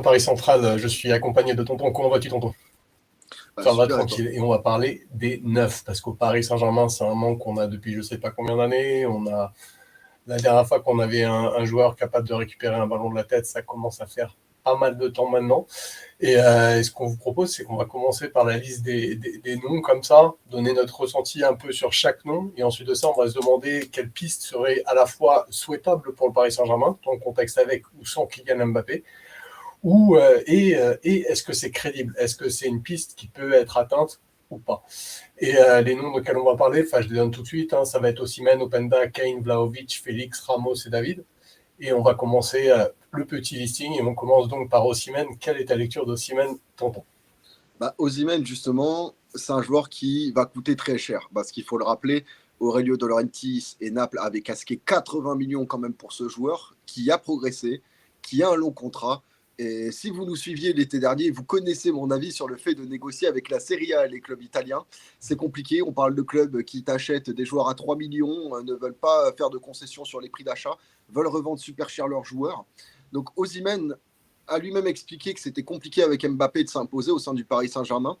Paris Central, je suis accompagné de tonton. Comment vas-tu, tonton? Ça va tranquille. Et on va parler des neufs, parce qu'au Paris Saint-Germain, c'est un manque qu'on a depuis je ne sais pas combien d'années. La dernière fois qu'on avait un joueur capable de récupérer un ballon de la tête, ça commence à faire pas mal de temps maintenant. Et ce qu'on vous propose, c'est qu'on va commencer par la liste des noms comme ça, donner notre ressenti un peu sur chaque nom. Et ensuite de ça, on va se demander quelle piste serait à la fois souhaitable pour le Paris Saint-Germain, dans le contexte avec ou sans Kylian Mbappé. Et est-ce que c'est crédible? Est-ce que c'est une piste qui peut être atteinte ou pas? Et les noms desquels on va parler, je les donne tout de suite, hein, ça va être Osimhen, Openda, Kane, Vlahovic, Félix, Ramos et David. Et on va commencer le petit listing, et on commence donc par Osimhen. Quelle est ta lecture d'Osimhen, tonton? Osimhen, justement, c'est un joueur qui va coûter très cher, parce qu'il faut le rappeler, Aurelio De Laurentiis et Naples avaient casqué 80 millions quand même pour ce joueur, qui a progressé, qui a un long contrat. Et si vous nous suiviez l'été dernier, vous connaissez mon avis sur le fait de négocier avec la Serie A et les clubs italiens. C'est compliqué, on parle de clubs qui t'achètent des joueurs à 3 millions, ne veulent pas faire de concessions sur les prix d'achat, veulent revendre super cher leurs joueurs. Donc Osimhen a lui-même expliqué que c'était compliqué avec Mbappé de s'imposer au sein du Paris Saint-Germain.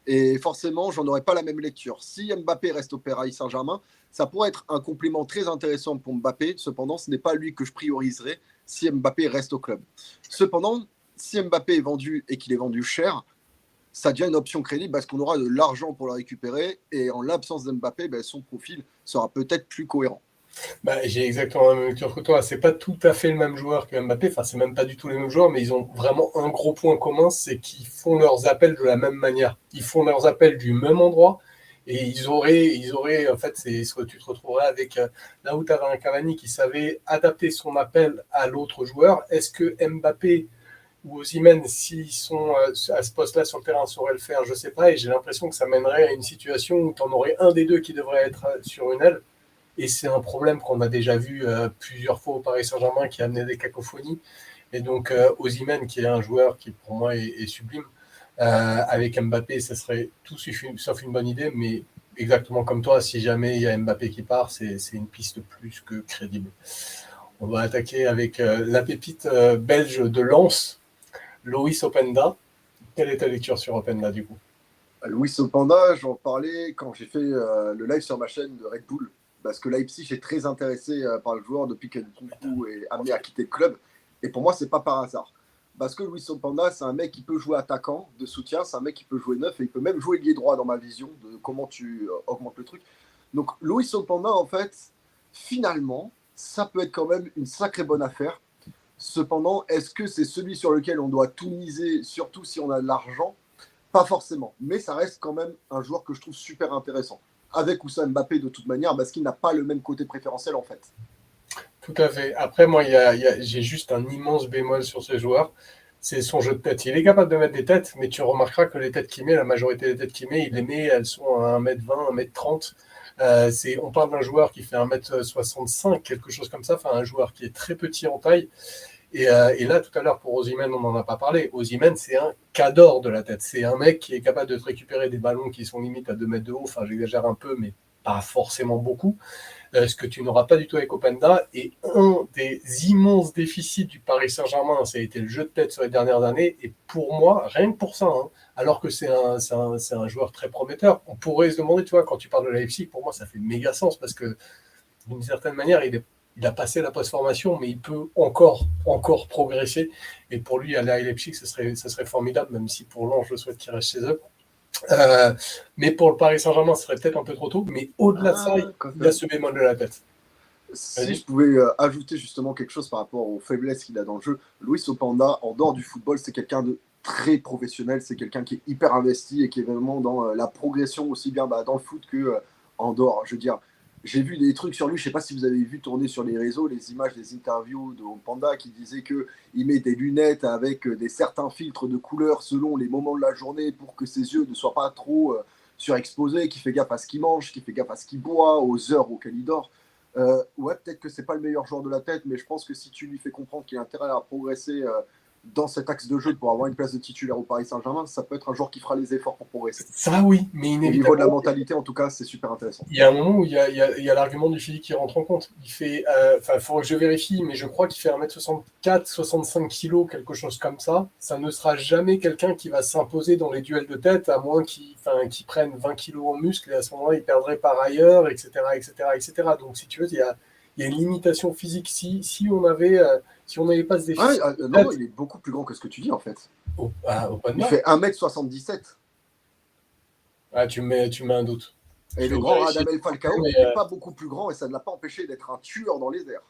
Et forcément, j'en aurais pas la même lecture. Si Mbappé reste au Paris Saint-Germain, ça pourrait être un complément très intéressant pour Mbappé. Cependant, ce n'est pas lui que je prioriserai si Mbappé reste au club. Cependant, si Mbappé est vendu et qu'il est vendu cher, ça devient une option crédible parce qu'on aura de l'argent pour le récupérer. Et en l'absence d'Mbappé, son profil sera peut-être plus cohérent. J'ai exactement la même lecture que toi. C'est pas tout à fait le même joueur que Mbappé. Enfin, c'est même pas du tout les mêmes joueurs, mais ils ont vraiment un gros point commun, c'est qu'ils font leurs appels de la même manière. Ils font leurs appels du même endroit. Et en fait, c'est ce que tu te retrouverais avec là où tu avais un Cavani qui savait adapter son appel à l'autre joueur. Est-ce que Mbappé ou Osimhen, s'ils sont à ce poste-là sur le terrain, sauraient le faire? Je sais pas. Et j'ai l'impression que ça mènerait à une situation où tu en aurais un des deux qui devrait être sur une aile. Et c'est un problème qu'on a déjà vu plusieurs fois au Paris Saint-Germain qui a amené des cacophonies. Et donc, Osimhen, qui est un joueur qui, pour moi, est sublime, avec Mbappé, ça serait tout sauf une bonne idée. Mais exactement comme toi, si jamais il y a Mbappé qui part, c'est une piste plus que crédible. On va attaquer avec la pépite belge de Lens, Loïs Openda. Quelle est ta lecture sur Openda, du coup? Louis Openda, j'en parlais quand j'ai fait le live sur ma chaîne de Red Bull, parce que Leipzig est très intéressé par le joueur depuis que Nkunku est amené à quitter le club. Et pour moi, c'est pas par hasard. Parce que Louis Openda, c'est un mec qui peut jouer attaquant de soutien, c'est un mec qui peut jouer neuf et il peut même jouer ailier droit dans ma vision de comment tu augmentes le truc. Donc Louis Openda, en fait, finalement, ça peut être quand même une sacrée bonne affaire. Cependant, est-ce que c'est celui sur lequel on doit tout miser, surtout si on a de l'argent? Pas forcément, mais ça reste quand même un joueur que je trouve super intéressant. Avec ou sans Mbappé de toute manière, parce qu'il n'a pas le même côté préférentiel en fait. Tout à fait. Après, moi, j'ai juste un immense bémol sur ce joueur. C'est son jeu de tête. Il est capable de mettre des têtes, mais tu remarqueras que les têtes qu'il met, la majorité des têtes qu'il met, il les met, elles sont à 1m20, 1m30. On parle d'un joueur qui fait 1m65, quelque chose comme ça, enfin un joueur qui est très petit en taille. Et là, tout à l'heure, pour Osimhen, on n'en a pas parlé. Osimhen, c'est un cador de la tête. C'est un mec qui est capable de te récupérer des ballons qui sont limite à 2 mètres de haut. Enfin, j'exagère un peu, mais pas forcément beaucoup. Ce que tu n'auras pas du tout avec Openda. Et un des immenses déficits du Paris Saint-Germain, ça a été le jeu de tête sur les dernières années. Et pour moi, rien que pour ça, hein, alors que c'est un joueur très prometteur, on pourrait se demander, tu vois, quand tu parles de Leipzig, pour moi, ça fait méga sens parce que d'une certaine manière, il a passé la post-formation, mais il peut encore progresser. Et pour lui, aller à Leipzig, ce serait formidable, même si pour Lens, je souhaite qu'il reste chez eux. Mais pour le Paris Saint-Germain, ce serait peut-être un peu trop tôt. Mais au-delà de ça, il a ce bémol de la tête. Si je pouvais ajouter justement quelque chose par rapport aux faiblesses qu'il a dans le jeu, Luis Openda, en dehors du football, c'est quelqu'un de très professionnel, c'est quelqu'un qui est hyper investi et qui est vraiment dans la progression aussi bien dans le foot que en dehors. Je veux dire, j'ai vu des trucs sur lui, je ne sais pas si vous avez vu tourner sur les réseaux les images des interviews de Openda qui disait qu'il met des lunettes avec des certains filtres de couleurs selon les moments de la journée pour que ses yeux ne soient pas trop surexposés, qui fait gaffe à ce qu'il mange, qui fait gaffe à ce qu'il boit, aux heures auxquelles il dort. Ouais, peut-être que c'est pas le meilleur joueur de la tête, mais je pense que si tu lui fais comprendre qu'il a intérêt à progresser dans cet axe de jeu pour avoir une place de titulaire au Paris Saint-Germain, ça peut être un joueur qui fera les efforts pour progresser. Ça, oui, mais Au niveau de la mentalité, en tout cas, c'est super intéressant. Il y a un moment où il y a l'argument du physique qui rentre en compte. Il fait, faut que je vérifie, mais je crois qu'il fait 1m64, 65 kg, quelque chose comme ça. Ça ne sera jamais quelqu'un qui va s'imposer dans les duels de tête, à moins qu'il prenne 20 kg en muscle, et à ce moment-là, il perdrait par ailleurs, etc., etc., etc. Donc, si tu veux, il y a une limitation physique. Si on n'avait pas ce déficit. Non, il est beaucoup plus grand que ce que tu dis, en fait. Il fait 1m77. Ah, tu mets un doute. Et le grand Radamel Falcao n'est pas beaucoup plus grand et ça ne l'a pas empêché d'être un tueur dans les airs.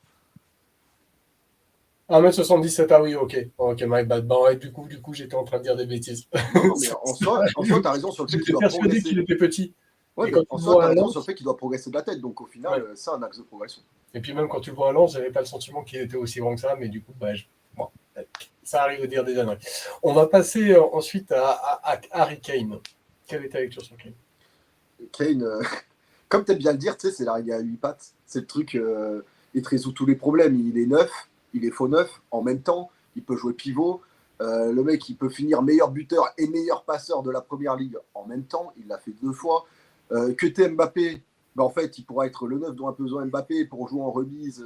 1m77, ah oui, ok, my bad. Bah, ouais, du coup, j'étais en train de dire des bêtises. Non, mais en soi, tu as raison sur le fait qu'il doit progresser. J'étais persuadé qu'il était petit. Ouais, mais en soi, tu as raison sur le fait qu'il doit progresser de la tête. Donc, au final, c'est un axe de progression. Et puis, même quand tu le vois à Lens, j'avais pas le sentiment qu'il était aussi grand que ça, mais du coup, ça arrive de dire des âneries. On va passer ensuite à Harry Kane. Quelle est ta lecture sur Kane? Kane, comme tu aimes bien le dire, c'est l'araignée à 8 pattes. C'est le truc, il te résout tous les problèmes. Il est neuf, il est faux neuf. En même temps, il peut jouer pivot. Le mec, il peut finir meilleur buteur et meilleur passeur de la première ligue en même temps. Il l'a fait 2 fois. Que t'es Mbappé, en fait, il pourra être le neuf dont a besoin Mbappé pour jouer en remise,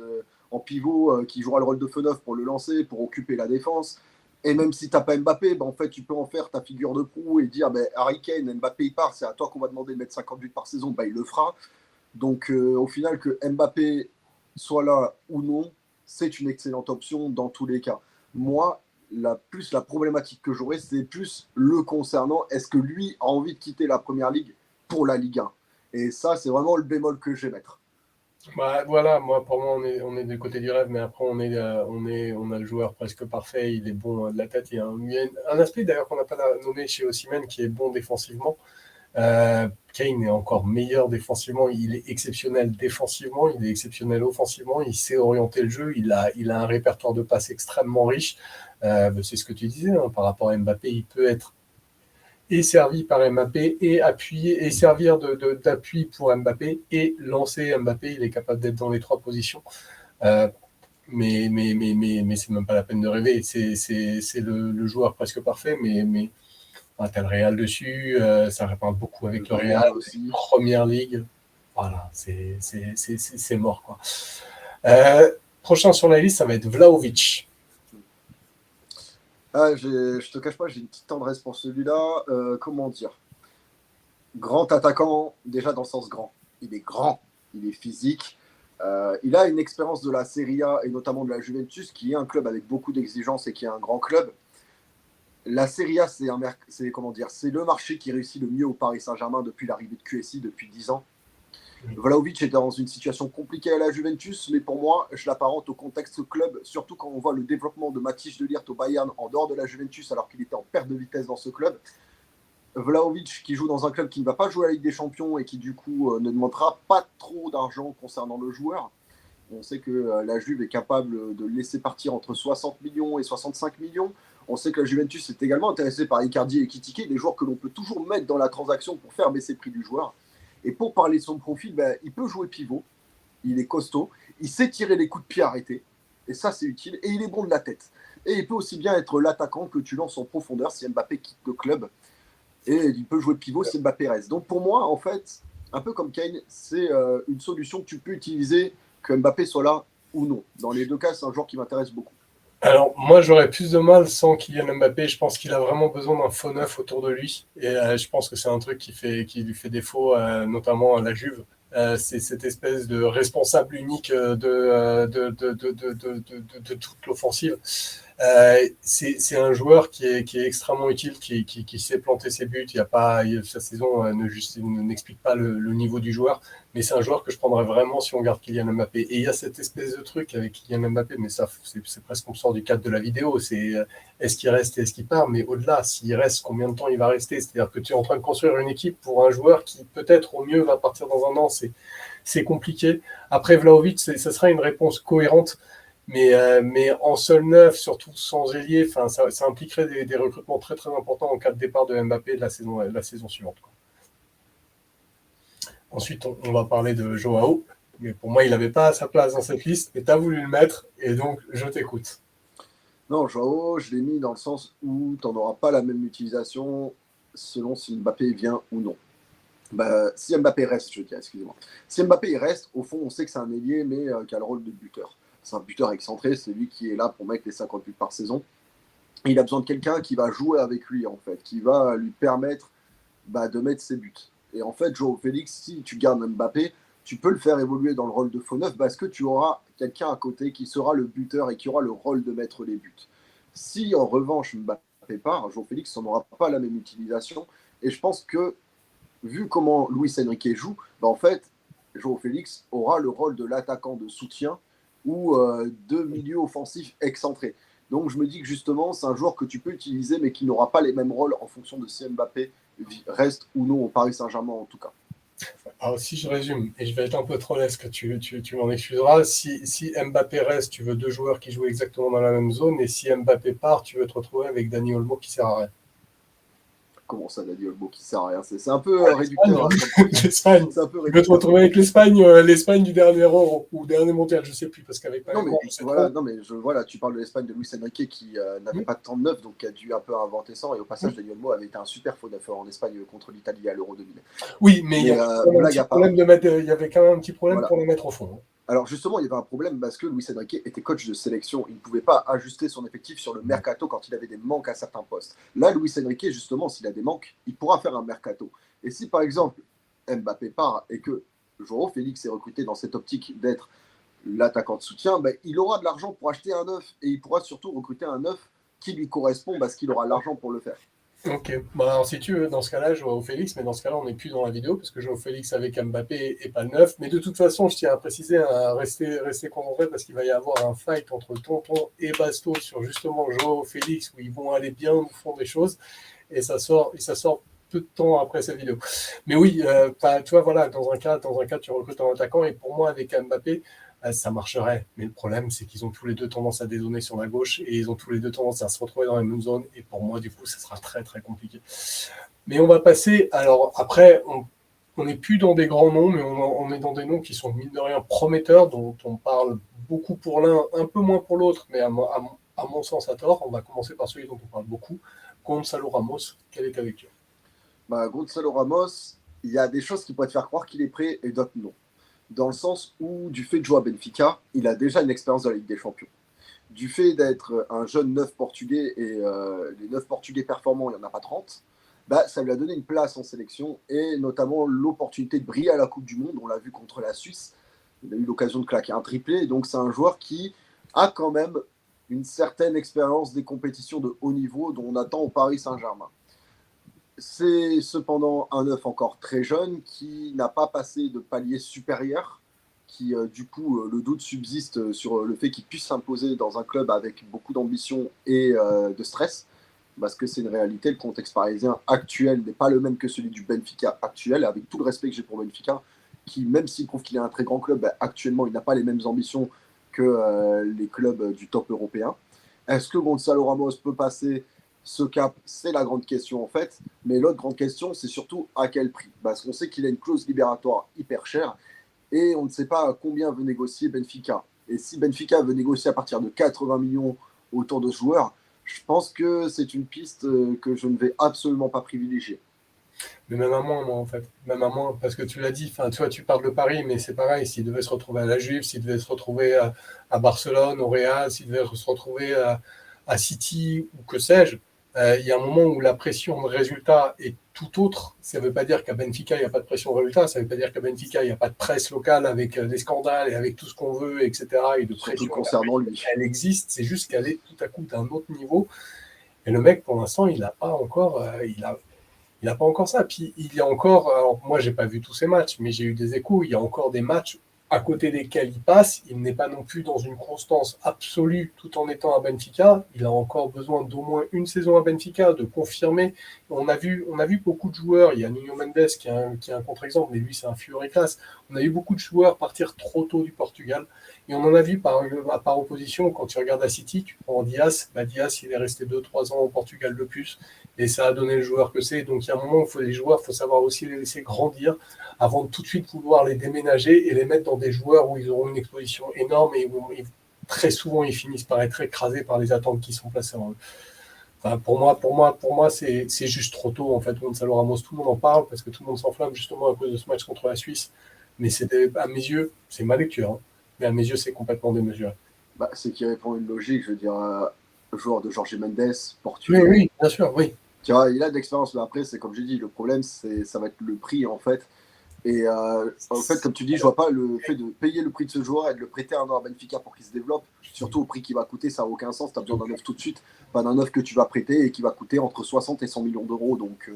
en pivot, qui jouera le rôle de feu neuf pour le lancer, pour occuper la défense. Et même si tu n'as pas Mbappé, en fait, tu peux en faire ta figure de proue et dire Harry Kane, Mbappé, il part, c'est à toi qu'on va demander de mettre 50 buts par saison, il le fera. Donc, au final, que Mbappé soit là ou non, c'est une excellente option dans tous les cas. Moi, la problématique que j'aurais, c'est plus le concernant. Est-ce que lui a envie de quitter la Première Ligue pour la Ligue 1? Et ça, c'est vraiment le bémol que je vais mettre. Voilà, pour moi, on est du côté du rêve, mais après, on a le joueur presque parfait, il est bon de la tête. Il y a un aspect d'ailleurs qu'on n'a pas nommé chez Osimhen qui est bon défensivement. Kane est encore meilleur défensivement, il est exceptionnel défensivement, il est exceptionnel offensivement, il sait orienter le jeu, il a un répertoire de passes extrêmement riche. C'est ce que tu disais, hein, par rapport à Mbappé, il peut être servi par Mbappé et appuyé et servir d'appui pour Mbappé et lancer Mbappé. Il est capable d'être dans les 3 positions. Mais c'est même pas la peine de rêver. C'est le joueur presque parfait, mais t'as le Real dessus, ça répond beaucoup avec le Real aussi. Première ligue. Voilà, c'est mort, quoi. Prochain sur la liste, ça va être Vlahovic. Je te cache pas, j'ai une petite tendresse pour celui-là. Comment dire? Grand attaquant, déjà dans le sens grand. Il est grand, il est physique. Il a une expérience de la Serie A et notamment de la Juventus, qui est un club avec beaucoup d'exigences et qui est un grand club. La Serie A, c'est le marché qui réussit le mieux au Paris Saint-Germain depuis l'arrivée de QSI, depuis 10 ans. Vlahovic est dans une situation compliquée à la Juventus, mais pour moi, je l'apparente au contexte club, surtout quand on voit le développement de Matthijs de Ligt au Bayern en dehors de la Juventus, alors qu'il était en perte de vitesse dans ce club. Vlahovic qui joue dans un club qui ne va pas jouer à la Ligue des Champions et qui du coup ne demandera pas trop d'argent concernant le joueur. On sait que la Juve est capable de le laisser partir entre 60 millions et 65 millions. On sait que la Juventus est également intéressée par Icardi et Ekitike, des joueurs que l'on peut toujours mettre dans la transaction pour faire baisser le prix du joueur. Et pour parler de son profil, il peut jouer pivot, il est costaud, il sait tirer les coups de pied arrêtés, et ça c'est utile, et il est bon de la tête. Et il peut aussi bien être l'attaquant que tu lances en profondeur si Mbappé quitte le club, et il peut jouer pivot si Mbappé reste. Donc pour moi, en fait, un peu comme Kane, c'est une solution que tu peux utiliser, que Mbappé soit là ou non. Dans les 2 cas, c'est un joueur qui m'intéresse beaucoup. Alors, moi, j'aurais plus de mal sans Kylian Mbappé. Je pense qu'il a vraiment besoin d'un faux neuf autour de lui. Et je pense que c'est un truc qui lui fait défaut, notamment à la Juve. C'est cette espèce de responsable unique de toute l'offensive. C'est un joueur qui est extrêmement utile, qui sait planter ses buts. Sa saison n'explique pas le niveau du joueur, mais c'est un joueur que je prendrais vraiment si on garde Kylian Mbappé. Et il y a cette espèce de truc avec Kylian Mbappé, mais ça, c'est presque qu'on sort du cadre de la vidéo. C'est est-ce qu'il reste et est-ce qu'il part, mais au-delà, s'il reste, combien de temps il va rester? C'est-à-dire que tu es en train de construire une équipe pour un joueur qui peut-être au mieux va partir dans un an. C'est compliqué. Après Vlahovic, ça sera une réponse cohérente. Mais en seul neuf, surtout sans ailier, ça impliquerait des recrutements très très importants en cas de départ de Mbappé de la saison suivante, quoi. Ensuite, on va parler de Joao, mais pour moi, il n'avait pas sa place dans cette liste, et tu as voulu le mettre, et donc je t'écoute. Non, Joao, je l'ai mis dans le sens où tu n'auras pas la même utilisation selon si Mbappé vient ou non. Bah, si Mbappé reste, je dis, excusez-moi. Si Mbappé il reste, au fond, on sait que c'est un ailier, mais qui a le rôle de buteur. C'est un buteur excentré, c'est lui qui est là pour mettre les 50 buts par saison. Et il a besoin de quelqu'un qui va jouer avec lui, en fait, qui va lui permettre de mettre ses buts. Et en fait, Joao Félix, si tu gardes Mbappé, tu peux le faire évoluer dans le rôle de faux neuf parce que tu auras quelqu'un à côté qui sera le buteur et qui aura le rôle de mettre les buts. Si en revanche Mbappé part, Joao Félix n'aura pas la même utilisation. Et je pense que, vu comment Luis Enrique joue, en fait, Joao Félix aura le rôle de l'attaquant de soutien ou de milieu offensif excentré. Donc je me dis que justement, c'est un joueur que tu peux utiliser, mais qui n'aura pas les mêmes rôles en fonction de si Mbappé reste ou non au Paris Saint-Germain en tout cas. Alors, si je résume, et je vais être un peu trop leste, que tu m'en excuseras, si Mbappé reste, tu veux deux joueurs qui jouent exactement dans la même zone, et si Mbappé part, tu veux te retrouver avec Dani Olmo qui sert à rien. Comment ça, Dani Olmo qui sert à rien? C'est un peu réducteur. L'Espagne. Tu veux te retrouver avec l'Espagne, l'Espagne du dernier Euro ou dernier mondial, je ne sais plus, parce qu'avec non, mais voilà, tu parles de l'Espagne de Luis Enrique qui n'avait pas de temps de neuf, donc qui a dû un peu inventer ça. Et au passage, Dani Olmo avait été un super faux neuf en Espagne contre l'Italie à l'Euro 2000. Oui, mais il y avait quand même un petit problème voilà. pour le mettre au fond. Alors justement, il y avait un problème parce que Luis Enrique était coach de sélection. Il ne pouvait pas ajuster son effectif sur le mercato quand il avait des manques à certains postes. Là, Luis Enrique, justement, s'il a des manques, il pourra faire un mercato. Et si par exemple Mbappé part et que Joao Félix est recruté dans cette optique d'être l'attaquant de soutien, il aura de l'argent pour acheter un neuf et il pourra surtout recruter un neuf qui lui correspond parce qu'il aura l'argent pour le faire. Ok, bon, alors si tu veux, dans ce cas-là, Joao Félix, mais dans ce cas-là, on n'est plus dans la vidéo parce que Joao Félix avec Mbappé et pas le neuf. Mais de toute façon, je tiens à préciser, à rester concentré parce qu'il va y avoir un fight entre Tonton et Basto sur justement Joao Félix où ils vont aller bien au fond des choses et ça sort peu de temps après cette vidéo. Mais oui, tu vois, voilà, dans un cas, tu recrutes un attaquant et pour moi, avec Mbappé, ça marcherait. Mais le problème, c'est qu'ils ont tous les deux tendance à dézonner sur la gauche et ils ont tous les deux tendance à se retrouver dans la même zone. Et pour moi, du coup, ça sera très, très compliqué. Mais on va passer. Alors, après, on n'est plus dans des grands noms, mais on est dans des noms qui sont, mine de rien, prometteurs, dont on parle beaucoup pour l'un, un peu moins pour l'autre, mais à mon sens, à tort. On va commencer par celui dont on parle beaucoup. Gonzalo Ramos, quelle est ta lecture? Gonzalo Ramos, il y a des choses qui pourraient te faire croire qu'il est prêt et d'autres non. Dans le sens où, du fait de jouer à Benfica, il a déjà une expérience de la Ligue des Champions. Du fait d'être un jeune neuf portugais, et les neufs portugais performants, il n'y en a pas 30, ça lui a donné une place en sélection, et notamment l'opportunité de briller à la Coupe du Monde. On l'a vu contre la Suisse, il a eu l'occasion de claquer un triplé, donc c'est un joueur qui a quand même une certaine expérience des compétitions de haut niveau dont on attend au Paris Saint-Germain. C'est cependant un neuf encore très jeune qui n'a pas passé de palier supérieur, qui du coup le doute subsiste sur le fait qu'il puisse s'imposer dans un club avec beaucoup d'ambition et de stress, parce que c'est une réalité, le contexte parisien actuel n'est pas le même que celui du Benfica actuel, avec tout le respect que j'ai pour Benfica, qui même s'il prouve qu'il est un très grand club, actuellement il n'a pas les mêmes ambitions que les clubs du top européen. Est-ce que Gonzalo Ramos peut passer ce cap? C'est la grande question en fait. Mais l'autre grande question, c'est surtout à quel prix. Parce qu'on sait qu'il a une clause libératoire hyper chère et on ne sait pas à combien veut négocier Benfica. Et si Benfica veut négocier à partir de 80 millions autour de ce joueur, je pense que c'est une piste que je ne vais absolument pas privilégier. Mais même à moins, moi, en fait. Même à moins, parce que tu l'as dit, tu vois, tu parles de Paris, mais c'est pareil, s'il devait se retrouver à la Juve, s'il devait se retrouver à Barcelone, au Real, s'il devait se retrouver à City, ou que sais-je, il y a un moment où la pression de résultat est tout autre. Ça ne veut pas dire qu'à Benfica, il n'y a pas de pression de résultat, ça ne veut pas dire qu'à Benfica, il n'y a pas de presse locale avec des scandales et avec tout ce qu'on veut, etc., et de Surtout pression. concernant lui. Elle existe, c'est juste qu'elle est tout à coup d'un autre niveau. Et le mec, pour l'instant, il n'a pas encore... il n'a pas encore ça. Puis il y a encore, alors moi j'ai pas vu tous ces matchs, mais j'ai eu des échos, il y a encore des matchs à côté desquels il passe. Il n'est pas non plus dans une constance absolue tout en étant à Benfica. Il a encore besoin d'au moins une saison à Benfica, de confirmer. On a vu beaucoup de joueurs, il y a Nuno Mendes qui est un contre-exemple, mais lui c'est un fureur et classe. On a eu beaucoup de joueurs partir trop tôt du Portugal. Et on en a vu par opposition, quand tu regardes à City, tu prends Diaz, Diaz il est resté 2-3 ans au Portugal de plus, et ça a donné le joueur que c'est. Donc il y a un moment où les joueurs, il faut savoir aussi les laisser grandir avant de tout de suite vouloir les déménager et les mettre dans des joueurs où ils auront une exposition énorme et où très souvent, ils finissent par être écrasés par les attentes qui sont placées en eux. Enfin, pour moi, c'est juste trop tôt. En fait, Gonzalo Ramos, tout le monde en parle parce que tout le monde s'enflamme justement à cause de ce match contre la Suisse. Mais à mes yeux, c'est ma lecture, hein, mais à mes yeux, c'est complètement démesuré. C'est qu'il répond à une logique, je veux dire, le joueur de Jorge Mendes, Oui, portugais. oui, bien sûr, oui. Tu vois, il a de l'expérience, mais après, c'est comme j'ai dit, le problème, ça va être le prix, en fait. Et en fait, comme tu dis, je vois pas le fait de payer le prix de ce joueur et de le prêter un an à Benfica pour qu'il se développe, surtout au prix qu'il va coûter, ça n'a aucun sens. Tu as besoin d'un neuf tout de suite, pas d'un neuf que tu vas prêter et qui va coûter entre 60 et 100 millions d'euros. Donc,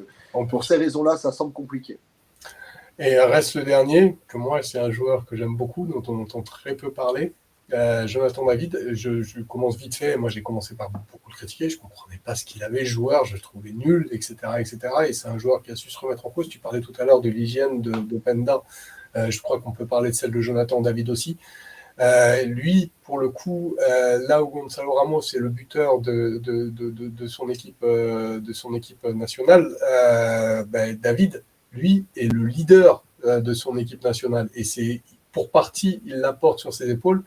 pour ces raisons-là, ça semble compliqué. Et reste le dernier, que moi, c'est un joueur que j'aime beaucoup, dont on entend très peu parler. Jonathan David, je commence vite fait. Moi, j'ai commencé par beaucoup le critiquer. Je ne comprenais pas ce qu'il avait, joueur. Je le trouvais nul, etc., etc. Et c'est un joueur qui a su se remettre en cause. Tu parlais tout à l'heure de l'hygiène de Penda. Je crois qu'on peut parler de celle de Jonathan David aussi. Lui, pour le coup, là où Gonzalo Ramos est le buteur de son équipe nationale, David, lui, est le leader de son équipe nationale. Et c'est pour partie, il la porte sur ses épaules.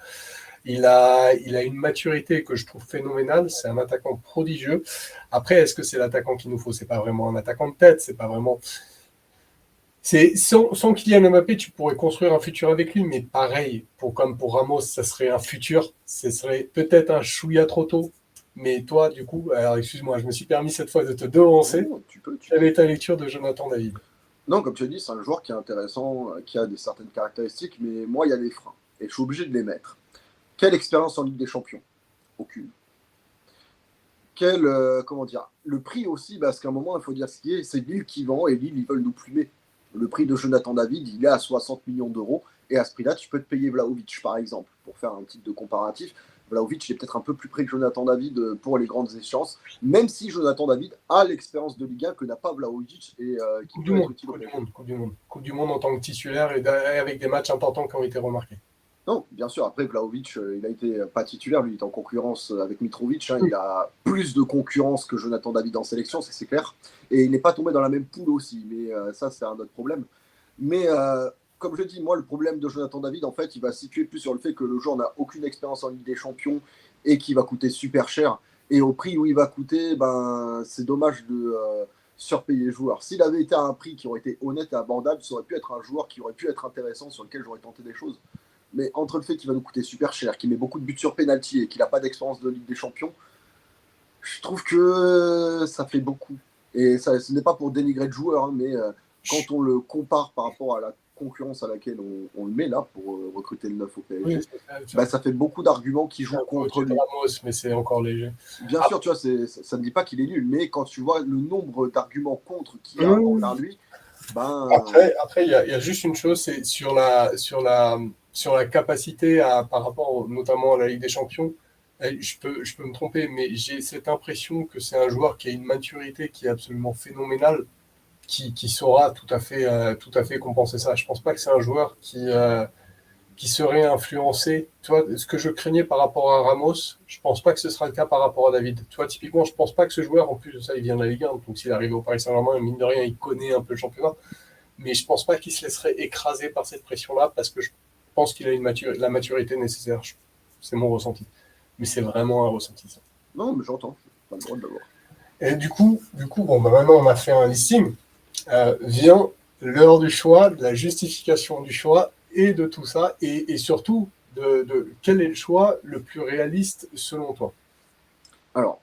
Il a une maturité que je trouve phénoménale. C'est un attaquant prodigieux. Après, est-ce que c'est l'attaquant qu'il nous faut? C'est pas vraiment un attaquant de tête. C'est pas vraiment. Sans Kylian Mbappé, tu pourrais construire un futur avec lui, mais pareil, comme pour Ramos, ça serait un futur. Ce serait peut-être un chouïa trop tôt. Mais toi, du coup, alors excuse-moi, je me suis permis cette fois de te devancer. Non, tu peux. Quelle est ta lecture de Jonathan David? Non, comme tu as dit, c'est un joueur qui est intéressant, qui a certaines caractéristiques, mais moi, il y a des freins. Et je suis obligé de les mettre. Quelle expérience en Ligue des Champions? Aucune. Comment dire, le prix aussi, parce qu'à un moment, il faut dire ce qui est, c'est Lille qui vend et Lille, ils veulent nous plumer. Le prix de Jonathan David, il est à 60 millions d'euros. Et à ce prix-là, tu peux te payer Vlahovic, par exemple, pour faire un titre de comparatif. Vlahovic est peut-être un peu plus près que Jonathan David pour les grandes échéances, même si Jonathan David a l'expérience de Ligue 1 que n'a pas Vlahovic et qui Coupe du peut être Monde, utile au Coupe du PSG. Monde, Coupe du Monde. Coupe du Monde en tant que titulaire et avec des matchs importants qui ont été remarqués. Non, bien sûr, après Vlahovic, il a été pas titulaire, lui il est en concurrence avec Mitrovic, hein, il a plus de concurrence que Jonathan David en sélection, ça c'est clair, et il n'est pas tombé dans la même poule aussi, mais ça c'est un autre problème. Mais comme je dis, moi le problème de Jonathan David, en fait, il va se situer plus sur le fait que le joueur n'a aucune expérience en Ligue des Champions et qu'il va coûter super cher, et au prix où il va coûter, ben, c'est dommage de surpayer le joueur. S'il avait été à un prix qui aurait été honnête et abordable, ça aurait pu être un joueur qui aurait pu être intéressant, sur lequel j'aurais tenté des choses. Mais entre le fait qu'il va nous coûter super cher, qu'il met beaucoup de buts sur penalty et qu'il n'a pas d'expérience de Ligue des Champions, je trouve que ça fait beaucoup. Et ça, ce n'est pas pour dénigrer le joueur, hein, mais quand on le compare par rapport à la concurrence à laquelle on le met là pour recruter le neuf au PSG, Oui, ça fait beaucoup d'arguments qui jouent contre lui. Ramos, mais c'est encore léger. Bien sûr, tu vois, ça ne dit pas qu'il est nul, mais quand tu vois le nombre d'arguments contre qu'il y a envers lui, ben. Après, il y a juste une chose, c'est sur la capacité par rapport notamment à la Ligue des Champions. Je peux me tromper, mais j'ai cette impression que c'est un joueur qui a une maturité qui est absolument phénoménale, qui saura tout à fait compenser ça. Je pense pas que c'est un joueur qui serait influencé. Tu vois, ce que je craignais par rapport à Ramos, je pense pas que ce sera le cas par rapport à David. Tu vois, typiquement, je pense pas que ce joueur, en plus de ça, il vient de la Ligue 1, donc s'il arrive au Paris Saint-Germain, mine de rien, il connaît un peu le championnat. Mais je pense pas qu'il se laisserait écraser par cette pression-là, parce que je pense qu'il a la maturité nécessaire. C'est mon ressenti. Mais c'est vraiment un ressenti, ça. Non, mais j'entends, pas le droit de l'avoir. Et du coup bon, maintenant on a fait un listing. Vient l'heure du choix, de la justification du choix et de tout ça, et surtout de quel est le choix le plus réaliste selon toi? Alors,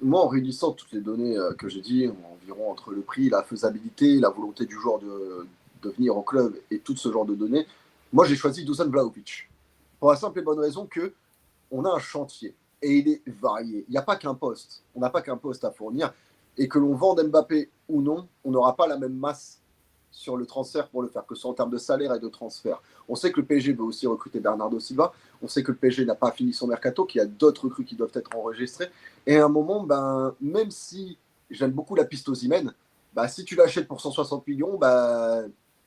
moi, en réunissant toutes les données que j'ai dit, environ entre le prix, la faisabilité, la volonté du joueur de venir au club et tout ce genre de données, moi, j'ai choisi Dusan Vlahovic. Pour la simple et bonne raison que on a un chantier et il est varié. Il n'y a pas qu'un poste. On n'a pas qu'un poste à fournir. Et que l'on vende Mbappé ou non, on n'aura pas la même masse sur le transfert pour le faire, que ce soit en termes de salaire et de transfert. On sait que le PSG veut aussi recruter Bernardo Silva. On sait que le PSG n'a pas fini son mercato, qu'il y a d'autres recrues qui doivent être enregistrées. Et à un moment, même si j'aime beaucoup la piste Osimhen, si tu l'achètes pour 160 millions,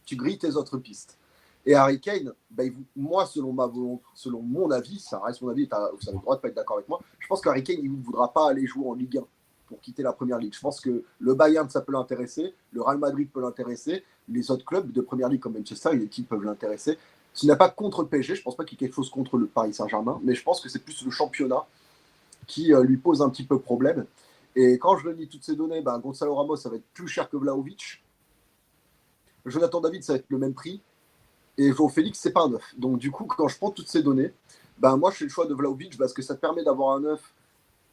tu grilles tes autres pistes. Et Harry Kane, moi, selon mon avis, ça reste mon avis, vous avez le droit de ne pas être d'accord avec moi, je pense qu'Harry Kane, il ne voudra pas aller jouer en Ligue 1 pour quitter la Première Ligue. Je pense que le Bayern, ça peut l'intéresser, le Real Madrid peut l'intéresser, les autres clubs de Première Ligue comme Manchester United peuvent l'intéresser, Ce n'est pas contre le PSG, je ne pense pas qu'il y ait quelque chose contre le Paris Saint-Germain, mais je pense que c'est plus le championnat qui lui pose un petit peu problème. Et quand je lis toutes ces données, Gonzalo Ramos, ça va être plus cher que Vlahovic. Jonathan David, ça va être le même prix. Et João Félix, c'est pas un neuf. Donc du coup, quand je prends toutes ces données, moi je fais le choix de Vlahovic parce que ça te permet d'avoir un neuf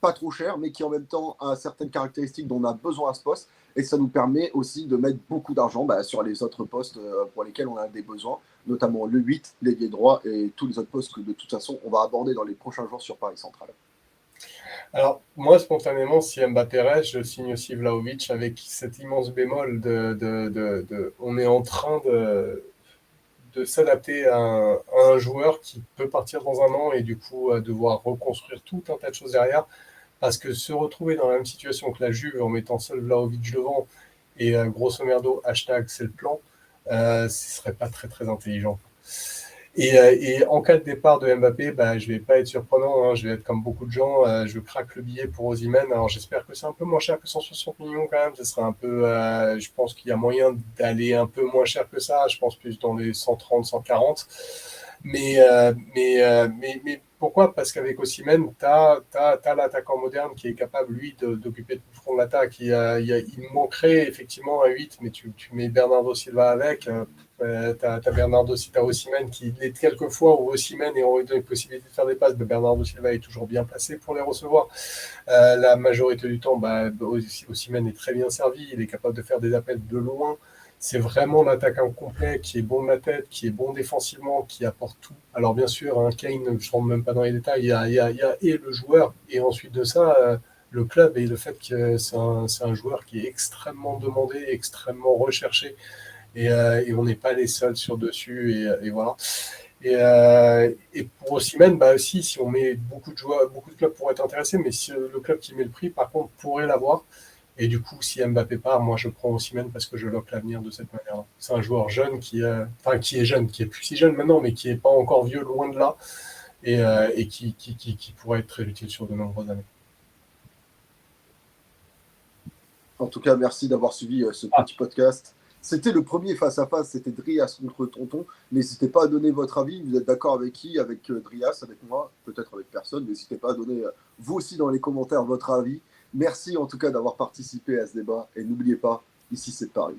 pas trop cher, mais qui en même temps a certaines caractéristiques dont on a besoin à ce poste. Et ça nous permet aussi de mettre beaucoup d'argent sur les autres postes pour lesquels on a des besoins, notamment le 8, l'ailier droit et tous les autres postes que de toute façon on va aborder dans les prochains jours sur Paris Central. Alors, moi, spontanément, si Mbappé reste, je signe aussi Vlahovic avec cet immense bémol on est en train de s'adapter à un joueur qui peut partir dans un an et du coup devoir reconstruire tout un tas de choses derrière. Parce que se retrouver dans la même situation que la Juve en mettant seul Vlahovic devant et grosso merdo, hashtag c'est le plan, ce serait pas très très intelligent. Et en cas de départ de Mbappé, je vais pas être surprenant, hein, je vais être comme beaucoup de gens, je craque le billet pour Osimhen. Alors j'espère que c'est un peu moins cher que 160 millions quand même, ce serait un peu, je pense qu'il y a moyen d'aller un peu moins cher que ça, je pense plus dans les 130, 140. Mais pourquoi? Parce qu'avec Osimhen, t'as l'attaquant moderne qui est capable, lui, d'occuper tout le front de l'attaque. Il manquerait effectivement un 8, mais tu mets Bernardo Silva avec. T'as Osimhen qui est quelquefois où Osimhen aurait une possibilité de faire des passes, mais Bernardo Silva est toujours bien placé pour les recevoir. La majorité du temps, Osimhen est très bien servi, il est capable de faire des appels de loin. C'est vraiment l'attaquant complet qui est bon de la tête, qui est bon défensivement, qui apporte tout. Alors bien sûr, un Kane, je ne rentre même pas dans les détails, il y a et le joueur, et ensuite de ça, le club et le fait que c'est un joueur qui est extrêmement demandé, extrêmement recherché, et on n'est pas les seuls sur dessus, et voilà. Et pour Osimhen, aussi, si on met beaucoup de joueurs, beaucoup de clubs pourraient être intéressés, mais si le club qui met le prix, par contre, pourrait l'avoir. Et du coup, si Mbappé part, moi je prends Osimhen parce que je lock l'avenir de cette manière-là. C'est un joueur jeune qui est jeune, qui est plus si jeune maintenant, mais qui n'est pas encore vieux, loin de là, et qui pourrait être très utile sur de nombreuses années. En tout cas, merci d'avoir suivi ce petit podcast. C'était le premier face-à-face, c'était Drias contre Tonton. N'hésitez pas à donner votre avis. Vous êtes d'accord avec qui? Avec Drias, avec moi, peut-être avec personne. N'hésitez pas à donner vous aussi dans les commentaires votre avis. Merci en tout cas d'avoir participé à ce débat. Et n'oubliez pas, ici c'est Paris.